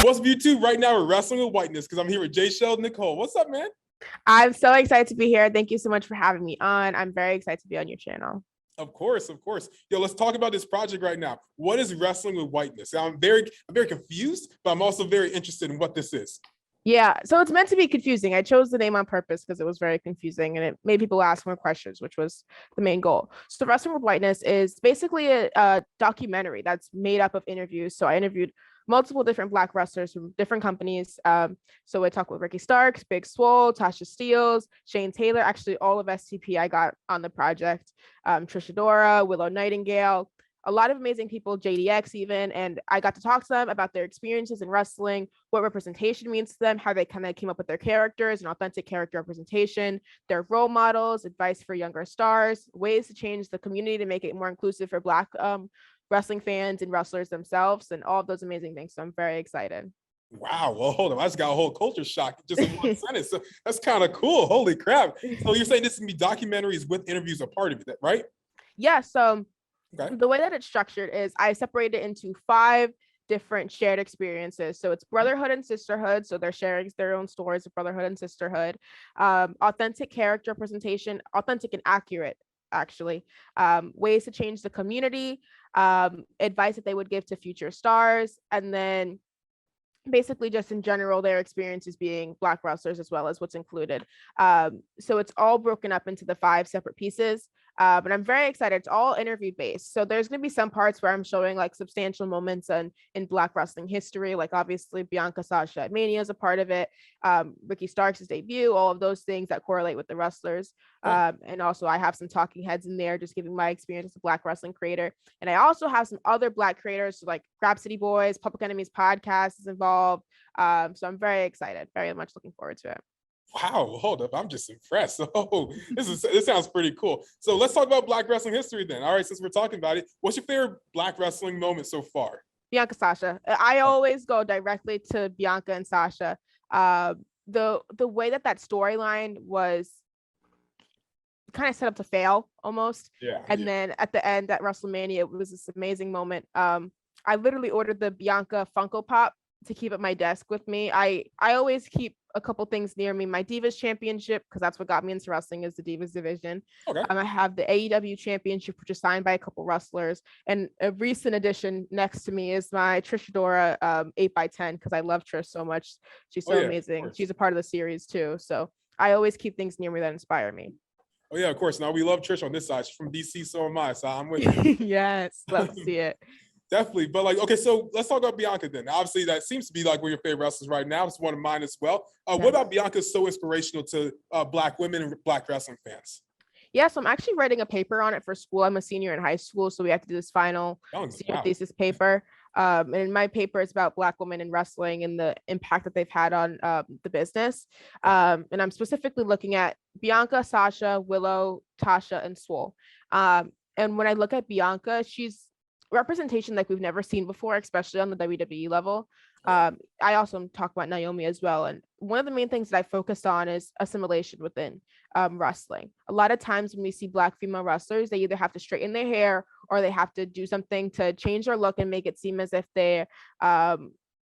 What's up, YouTube? Right now, we're wrestling with Whitness because I'm here with Jaychele, Nicole. What's up, man? I'm so excited to be here. Thank you so much for having me on. I'm very excited to be on your channel. Of course, of course. Yo, let's talk about this project right now. What is wrestling with Whitness? I'm very confused, but I'm also very interested in what this is. Yeah, so it's meant to be confusing. I chose the name on purpose because it was very confusing and it made people ask more questions, which was the main goal. So, Wrestling with Whiteness is basically a documentary that's made up of interviews. So, I interviewed multiple different Black wrestlers from different companies. So, I talked with Ricky Starks, Big Swole, Tasha Steeles, Shane Taylor, actually, all of STP I got on the project, Trisha Dora, Willow Nightingale, a lot of amazing people, JDX even, and I got to talk to them about their experiences in wrestling, what representation means to them, how they kind of came up with their characters and authentic character representation, their role models, advice for younger stars, ways to change the community to make it more inclusive for Black wrestling fans and wrestlers themselves, and all of those amazing things. So I'm very excited. Wow. Well, hold on. I just got a whole culture shock just in one sentence. So that's kind of cool. Holy crap. So you're saying this is going to be documentaries with interviews a part of it, right? Yeah. So Okay. the way that it's structured is I separate it into 5 different shared experiences. So it's brotherhood and sisterhood. So they're sharing their own stories of brotherhood and sisterhood, authentic character representation, authentic and accurate, actually, ways to change the community, advice that they would give to future stars, and then basically just in general their experiences being Black wrestlers as well as what's included. So it's all broken up into the 5 separate pieces. But I'm very excited. It's all interview based. So there's going to be some parts where I'm showing like substantial moments in Black wrestling history, like obviously Bianca Sasha at Mania is a part of it, Ricky Starks' debut, all of those things that correlate with the wrestlers. And also I have some talking heads in there, just giving my experience as a Black wrestling creator. And I also have some other Black creators like Grab City Boys, Public Enemies podcast is involved. So I'm very excited, very much looking forward to it. Wow, hold up. I'm just impressed. Oh, this sounds pretty cool. So let's talk about Black wrestling history then. All right, since we're talking about it, what's your favorite Black wrestling moment so far? Bianca Sasha. I always go directly to Bianca and Sasha. The way that storyline was kind of set up to fail almost. Yeah. And then at the end at WrestleMania, it was this amazing moment. I literally ordered the Bianca Funko Pop to keep at my desk with me. I always keep a couple things near me. My Divas Championship, because that's what got me into wrestling, is the Divas division. Okay. I have the AEW Championship, which is signed by a couple wrestlers. And a recent addition next to me is my Trisha Dora 8x10, because I love Trish so much. She's so amazing. She's a part of the series too. So I always keep things near me that inspire me. Oh yeah, of course. Now we love Trish on this side. She's from DC, so am I. So I'm with you. Yes, love to see it. Definitely. But like, okay, so let's talk about Bianca then. Obviously, that seems to be like one of your favorite wrestlers right now. It's one of mine as well. What about Bianca is so inspirational to Black women and Black wrestling fans? Yeah, so I'm actually writing a paper on it for school. I'm a senior in high school, so we have to do this final senior thesis paper. And in my paper, it's about Black women in wrestling and the impact that they've had on the business. And I'm specifically looking at Bianca, Sasha, Willow, Tasha, and Swole. And when I look at Bianca, she's representation like we've never seen before, especially on the WWE level. I also talk about Naomi as well. And one of the main things that I focused on is assimilation within wrestling. A lot of times when we see Black female wrestlers, they either have to straighten their hair or they have to do something to change their look and make it seem as if they are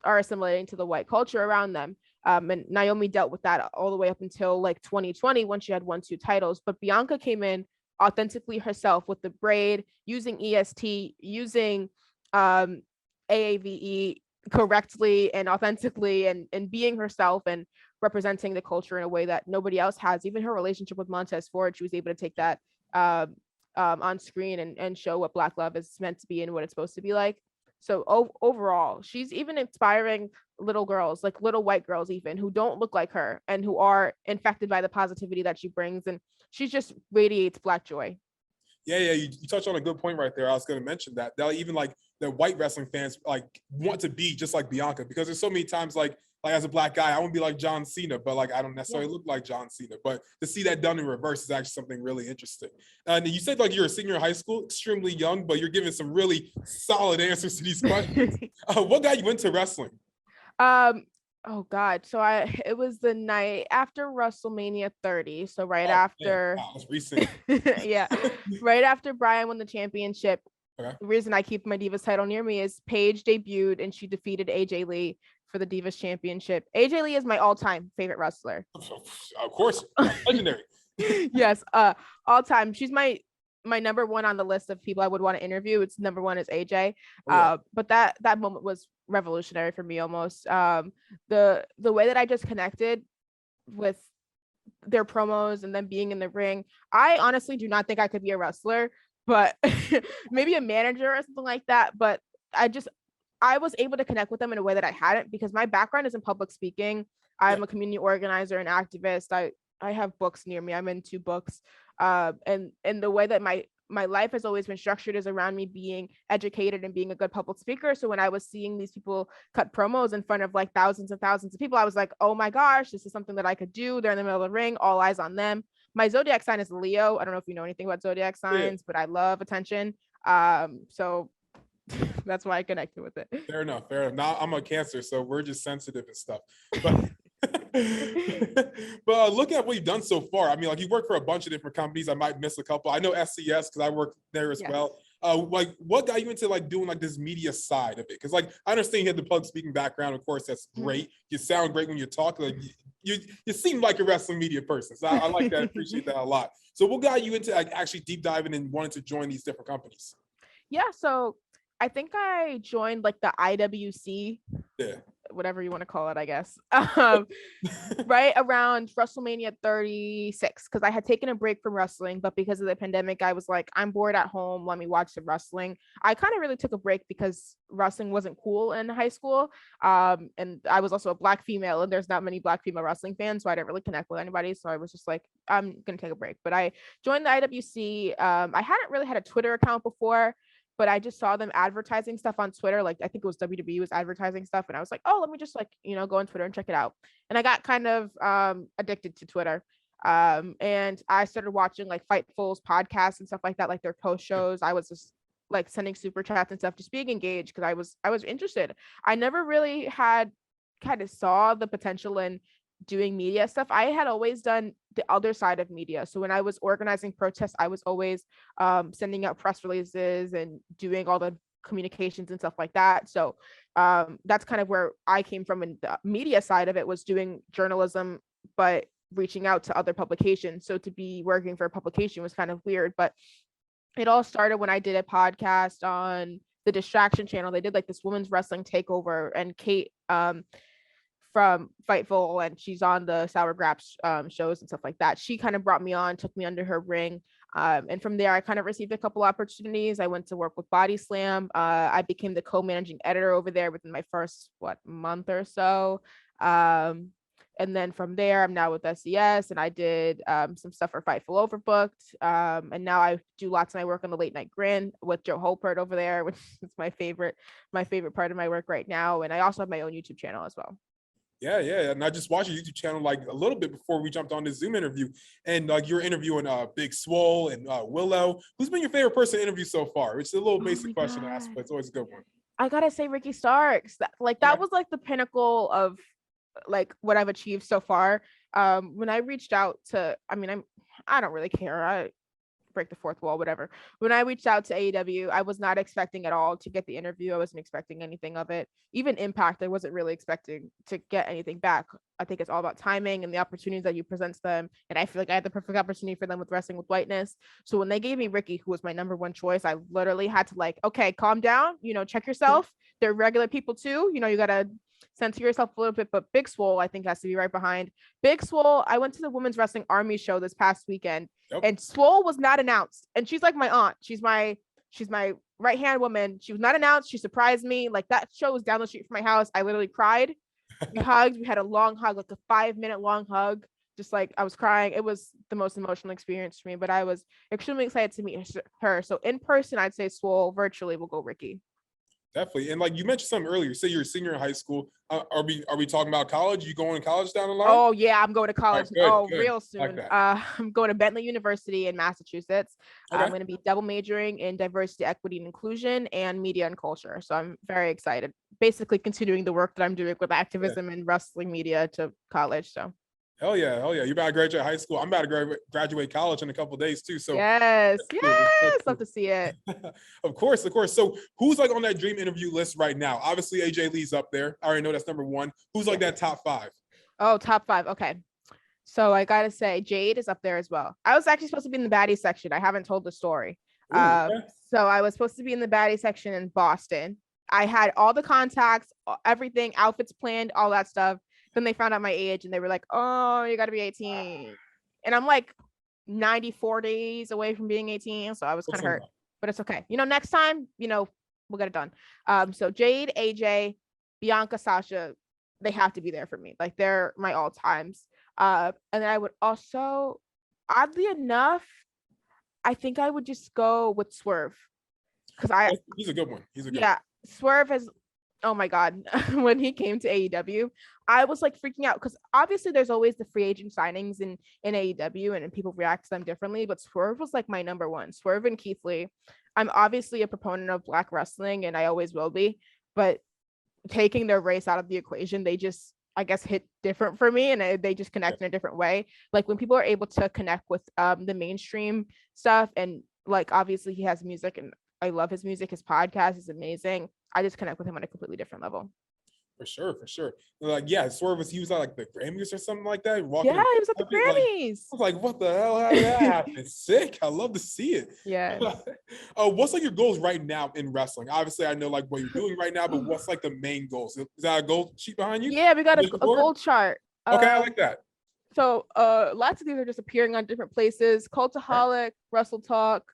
assimilating to the white culture around them. And Naomi dealt with that all the way up until like 2020 when she had won 2 titles. But Bianca came in authentically herself with the braid, using EST, using AAVE correctly and authentically, and being herself and representing the culture in a way that nobody else has. Even her relationship with Montez Ford, she was able to take that on screen and show what Black love is meant to be and what it's supposed to be like. So overall, she's even inspiring little girls, like little white girls even, who don't look like her and who are infected by the positivity that she brings. And she just radiates Black joy. Yeah, you touched on a good point right there. I was going to mention that. They'll even like the white wrestling fans like want to be just like Bianca, because there's so many times like as a Black guy, I want to be like John Cena, but like I don't necessarily look like John Cena. But to see that done in reverse is actually something really interesting. And you said like you're a senior in high school, extremely young, but you're giving some really solid answers to these questions. What got you into wrestling? Oh God. So it was the night after WrestleMania 30. So right after, wow, that's recent. Yeah, right after Bryan won the championship. Okay. The reason I keep my Divas title near me is Paige debuted and she defeated AJ Lee for the Divas Championship. AJ Lee is my all-time favorite wrestler. Of course, legendary. Yes, all time. She's my number one on the list of people I would want to interview. It's number one is AJ. But that moment was revolutionary for me almost. The way that I just connected with their promos and then being in the ring. I honestly do not think I could be a wrestler, but maybe a manager or something like that. But I was able to connect with them in a way that I hadn't, because my background is in public speaking. I'm a community organizer and activist. I have books near me. I'm in 2 books. And the way that my life has always been structured is around me being educated and being a good public speaker. So when I was seeing these people cut promos in front of like thousands and thousands of people, I was like, oh my gosh, this is something that I could do. They're in the middle of the ring, all eyes on them. My zodiac sign is Leo. I don't know if you know anything about zodiac signs, but I love attention. So that's why I connected with it. Fair enough. Now I'm a Cancer, so we're just sensitive and stuff. But but look at what you've done so far. I mean, like, you work for a bunch of different companies. I might miss a couple. I know SCS because I work there as well. Like, what got you into like doing like this media side of it? Because like, I understand you had the public speaking background. Of course, that's great. You sound great when you talk. Like, you seem like a wrestling media person. So I like that. I appreciate that a lot. So what got you into like actually deep diving and wanting to join these different companies? Yeah, so I think I joined like the IWC. Yeah. Whatever you want to call it, I guess, right around WrestleMania 36, because I had taken a break from wrestling, but because of the pandemic, I was like, I'm bored at home, let me watch some wrestling. I kind of really took a break because wrestling wasn't cool in high school, and I was also a Black female, and there's not many Black female wrestling fans, so I didn't really connect with anybody, so I was just like, I'm gonna take a break. But I joined the IWC. I hadn't really had a Twitter account before, but I just saw them advertising stuff on Twitter. Like, I think it was WWE was advertising stuff. And I was like, oh, let me just like, go on Twitter and check it out. And I got kind of addicted to Twitter. And I started watching like Fightful's podcasts and stuff like that, like their post shows. I was just like sending super chats and stuff, just being engaged because I was interested. I never really had kind of saw the potential in doing media stuff. I had always done the other side of media. So when I was organizing protests, I was always sending out press releases and doing all the communications and stuff like that. So that's kind of where I came from. And the media side of it was doing journalism, but reaching out to other publications. So to be working for a publication was kind of weird, but it all started when I did a podcast on the Distraction channel. They did like this women's wrestling takeover, and Kate from Fightful, and she's on the Sour Graps shows and stuff like that. She kind of brought me on, took me under her ring. And from there, I kind of received a couple opportunities. I went to work with Body Slam. I became the co-managing editor over there within my first, month or so. And then from there, I'm now with SES, and I did some stuff for Fightful Overbooked. And now I do lots of my work on the Late Night Grin with Joe Holpert over there, which is my favorite part of my work right now. And I also have my own YouTube channel as well. Yeah. And I just watched your YouTube channel like a little bit before we jumped on this Zoom interview, and like you're interviewing Big Swole and Willow. Who's been your favorite person to interview so far? It's a little basic question to ask, but it's always a good one. I gotta say Ricky Starks. That was like the pinnacle of like what I've achieved so far. When I reached out to, I don't really care. I break the fourth wall, whatever. When I reached out to AEW, I was not expecting at all to get the interview. I wasn't expecting anything of it. Even Impact, I wasn't really expecting to get anything back. I think it's all about timing and the opportunities that you present to them. And I feel like I had the perfect opportunity for them with Wrestling with Whitness. So when they gave me Ricky, who was my number one choice, I literally had to like, okay, calm down, check yourself. They're regular people too. You gotta censor yourself a little bit, but Big Swole, I think, has to be right behind. Big Swole, I went to the Women's Wrestling Army show this past weekend, and Swole was not announced. And she's like my aunt. She's my right-hand woman. She was not announced. She surprised me. Like, that show was down the street from my house. I literally cried. We hugged. We had a long hug, like a 5-minute long hug. Just like, I was crying. It was the most emotional experience for me, but I was extremely excited to meet her. So in person, I'd say Swole. Virtually, we'll go Ricky. Definitely. And like you mentioned something earlier, you say you're a senior in high school. Are we talking about college? You going to college down the line? Oh yeah, I'm going to college. Good. Real soon. Like I'm going to Bentley University in Massachusetts. Okay. I'm going to be double majoring in diversity, equity, and inclusion, and media and culture. So I'm very excited. Basically continuing the work that I'm doing with activism and wrestling media to college. So Hell yeah, hell yeah. You about to graduate high school. I'm about to graduate college in a couple of days too. So Yes, that's cool. That's love cool. to see it. Of course, of course. So who's like on that dream interview list right now? Obviously, AJ Lee's up there. I already know that's number one. Who's like that top 5? Oh, top 5. Okay. So I gotta say, Jade is up there as well. I was actually supposed to be in the baddie section. I haven't told the story. Ooh, okay. So I was supposed to be in the baddie section in Boston. I had all the contacts, everything, outfits planned, all that stuff. Then they found out my age and they were like, "Oh, you got to be 18," and I'm like 94 days away from being 18, so I was kind of hurt, but it's okay. Next time, we'll get it done. So Jade, AJ, Bianca, Sasha, they have to be there for me. Like they're my all times. And then I would also, oddly enough, I think I would just go with Swerve because he's a good one. He's a good one. Swerve has, oh my God, when he came to AEW, I was like freaking out because obviously there's always the free agent signings in AEW and people react to them differently, but Swerve was like my number one. Swerve and Keith Lee. I'm obviously a proponent of Black wrestling and I always will be, but taking their race out of the equation, they just, I guess, hit different for me and they just connect in a different way. Like when people are able to connect with the mainstream stuff and like obviously he has music and I love his music. His podcast is amazing. I just connect with him on a completely different level. For sure, for sure. Like, yeah, Swerve he was at like the Grammys or something like that. He was at the Grammys. I was like, what the hell? How did that happen? Sick. I love to see it. Yeah. What's like your goals right now in wrestling? Obviously, I know like what you're doing right now, but what's like the main goals? Is that a goal sheet behind you? Yeah, we got a goal chart. Okay, I like that. So lots of these are just appearing on different places. Cultaholic, Wrestle Talk,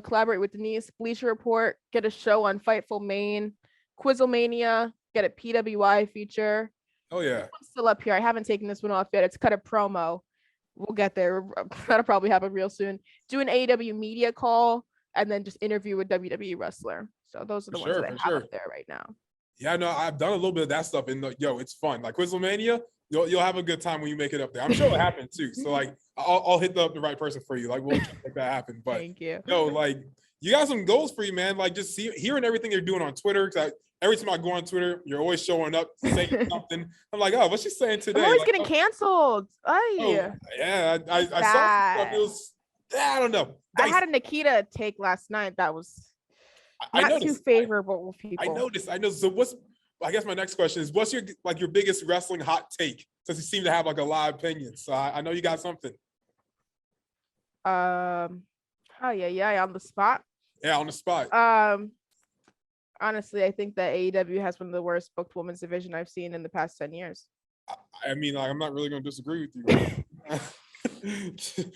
collaborate with Denise, Bleacher Report, get a show on Fightful Maine, Quizzlemania, get a PWI feature. Oh yeah. I'm still up here. I haven't taken this one off yet. It's cut a promo. We'll get there. That'll probably happen real soon. Do an AEW media call and then just interview a WWE wrestler. So those are the ones that I have up there right now. Yeah, no, I've done a little bit of that stuff and it's fun. Like Quizzlemania, you'll have a good time when you make it up there. I'm sure it'll happen too. So like I'll hit the right person for you. Like we'll make that happen. But thank you. Like you got some goals for you, man. Like just hearing everything you're doing on Twitter. Cause every time I go on Twitter, you're always showing up saying something. I'm like, oh, what's she saying today? I'm always like, getting canceled. Yeah, I saw stuff. It was, I don't know. I had a Nikita take last night that was not too favorable with people. I noticed. So I guess my next question is, what's your biggest wrestling hot take? Since you seem to have like a lot of opinions. So I know you got something. On the spot. Yeah, on the spot. Honestly, I think that AEW has one of the worst booked women's division I've seen in the past 10 years. I mean, like, I'm not really going to disagree with you.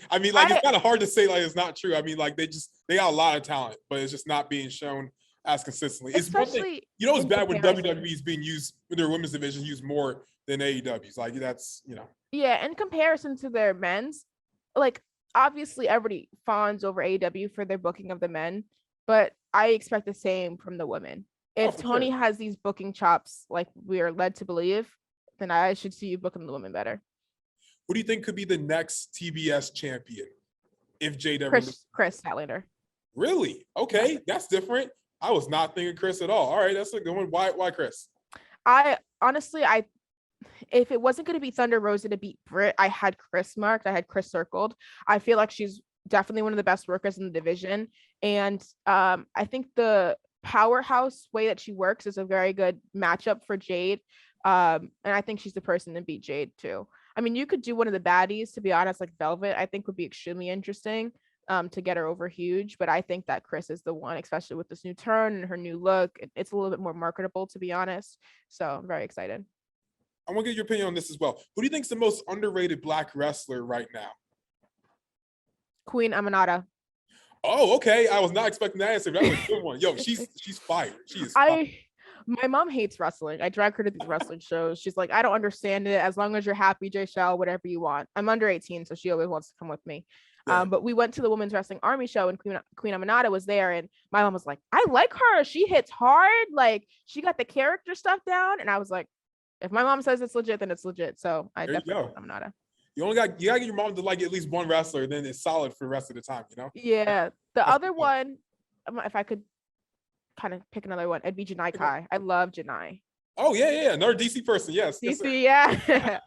I mean, like, it's kind of hard to say like it's not true. I mean, like, they got a lot of talent, but it's just not being shown as consistently. It's one thing, it's bad when WWE is being used, when their women's division used more than AEW's. Like, that's, Yeah, in comparison to their men's, like, obviously everybody fawns over AEW for their booking of the men, but I expect the same from the women. If Tony has these booking chops, like we are led to believe, then I should see you booking the women better. Who do you think could be the next TBS champion? If JW Chris Statlander. Really? Okay, that's different. I was not thinking Chris at all. All right, that's a good one. Why Chris? I honestly, if it wasn't going to be Thunder Rosa to beat Britt, I had Chris marked. I had Chris circled. I feel like she's definitely one of the best workers in the division. And I think the powerhouse way that she works is a very good matchup for Jade. And I think she's the person to beat Jade too. I mean, you could do one of the baddies, to be honest, like Velvet, I think would be extremely interesting to get her over huge. But I think that Chris is the one, especially with this new turn and her new look. It's a little bit more marketable, to be honest. So I'm very excited. I want to get your opinion on this as well. Who do you think is the most underrated Black wrestler right now? Queen Aminata. Oh, okay. I was not expecting that answer. That was a good one. Yo, she's fired. She is fired. My mom hates wrestling. I drag her to these wrestling shows. She's like, I don't understand it. As long as you're happy, Jaychele, whatever you want. I'm under 18, so she always wants to come with me. Yeah. But we went to the Women's Wrestling Army show and Queen Aminata was there. And my mom was like, I like her. She hits hard. Like, she got the character stuff down. And I was like, if my mom says it's legit, then it's legit. So I definitely Aminata. You gotta get your mom to like at least one wrestler, then it's solid for the rest of the time, Yeah. The other one, if I could kind of pick another one, it'd be Janai Kai. I love Janai. Oh yeah, another DC person. Yes. DC, yeah.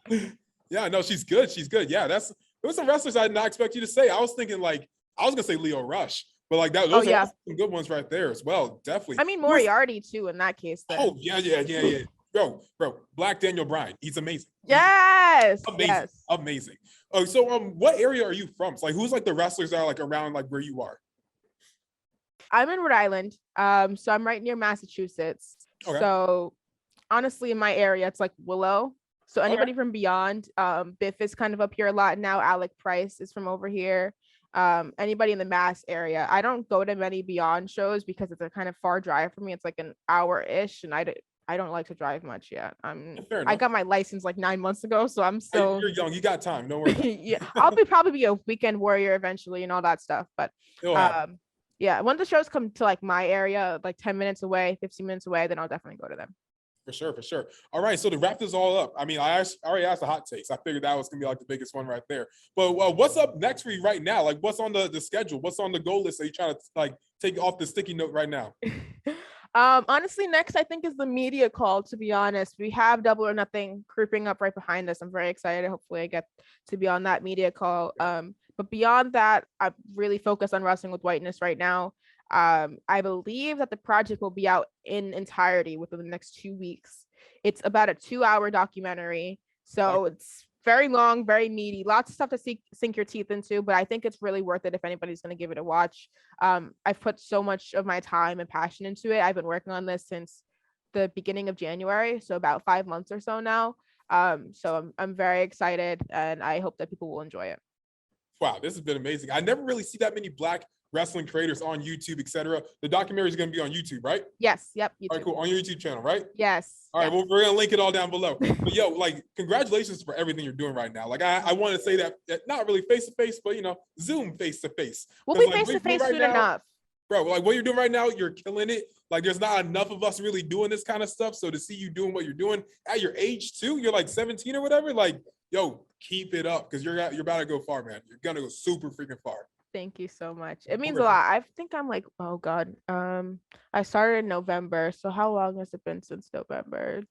Yeah, no, she's good. She's good. Yeah, there was some wrestlers I did not expect you to say. I was thinking like I was gonna say Leo Rush, but like that, those are yeah. also some good ones right there as well. Definitely. I mean Moriarty too in that case. Then. Oh yeah. Bro, Black Daniel Bryan. He's amazing. Yes. Amazing. Yes. Amazing. Oh, so what area are you from? So, like, who's like the wrestlers that are like around like where you are? I'm in Rhode Island. So I'm right near Massachusetts. Okay. So honestly, in my area, it's like Willow. So anybody from beyond, Biff is kind of up here a lot now. Alec Price is from over here. Anybody in the Mass area. I don't go to many Beyond shows because it's a kind of far drive for me. It's like an hour-ish, and I don't like to drive much yet. I got my license like 9 months ago, so I'm still. Hey, you're young. You got time. Don't worry. Yeah, I'll probably be a weekend warrior eventually and all that stuff. But yeah, when the shows come to like my area, like 10 minutes away, 15 minutes away, then I'll definitely go to them. For sure. All right, so to wrap this all up, I mean, I already asked the hot takes. I figured that was gonna be like the biggest one right there. But what's up next for you right now? Like, what's on the schedule? What's on the goal list? Are you trying to like take off the sticky note right now? Honestly, next I think is the media call. To be honest, we have Double or Nothing creeping up right behind us. I'm very excited. Hopefully, I get to be on that media call. But beyond that, I'm really focused on wrestling with Whitness right now. I believe that the project will be out in entirety within the next 2 weeks. It's about a 2-hour documentary, so it's very long, very meaty, lots of stuff to sink your teeth into, but I think it's really worth it if anybody's going to give it a watch. I've put so much of my time and passion into it. I've been working on this since the beginning of January, so about 5 months or so now. So I'm very excited, and I hope that people will enjoy it. Wow, this has been amazing. I never really see that many Black wrestling creators on YouTube, etc. The documentary is going to be on YouTube, right? Yes. Yep. YouTube. All right, cool. On your YouTube channel, right? Yes. All right, well, we're going to link it all down below. But yo, like, congratulations for everything you're doing right now. Like, I want to say that not really face to face, but Zoom face to face. We'll be face to face soon enough. Bro, like what you're doing right now, you're killing it. Like, there's not enough of us really doing this kind of stuff. So to see you doing what you're doing at your age too, you're like 17 or whatever. Like, yo, keep it up because you're about to go far, man. You're gonna go super freaking far. Thank you so much. It means a lot. I think I'm like, oh God. I started in November. So how long has it been since November?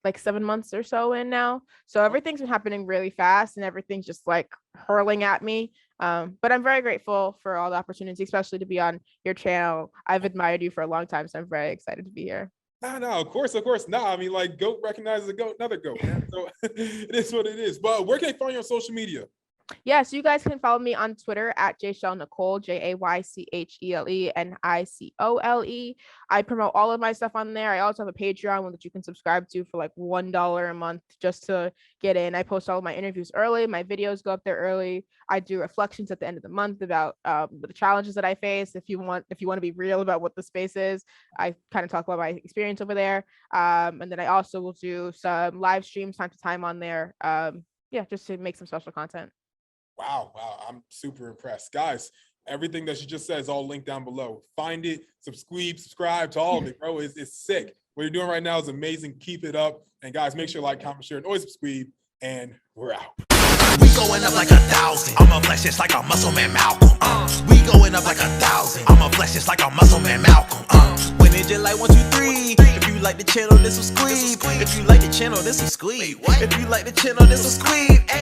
Like 7 months or so in now. So everything's been happening really fast and everything's just like hurling at me. But I'm very grateful for all the opportunities, especially to be on your channel. I've admired you for a long time, so I'm very excited to be here. No, of course. No, I mean, like, GOAT recognizes a GOAT, another GOAT, man. So it is what it is. But where can I find you on social media? Yeah, so you guys can follow me on Twitter at Jaychele Nicole, Jaychele Nicole. I promote all of my stuff on there. I also have a Patreon that you can subscribe to for like $1 a month just to get in. I post all of my interviews early. My videos go up there early. I do reflections at the end of the month about the challenges that I face. If you want to be real about what the space is, I kind of talk about my experience over there. And then I also will do some live streams time to time on there. Just to make some special content. Wow. I'm super impressed. Guys, everything that she just said is all linked down below. Find it, subscribe to all of it, bro. It's sick. What you're doing right now is amazing. Keep it up. And guys, make sure to like, comment, share, and always subscribe. And we're out. We going up like 1,000. I'm a flex just like a muscle man Malcolm. We going up like 1,000. I'm a flex just like a muscle man Malcolm. When it just like 1, 2, 3. If you like the channel, this will squeeze. If you like the channel, this will squeeze. If you like the channel, this will squeeze.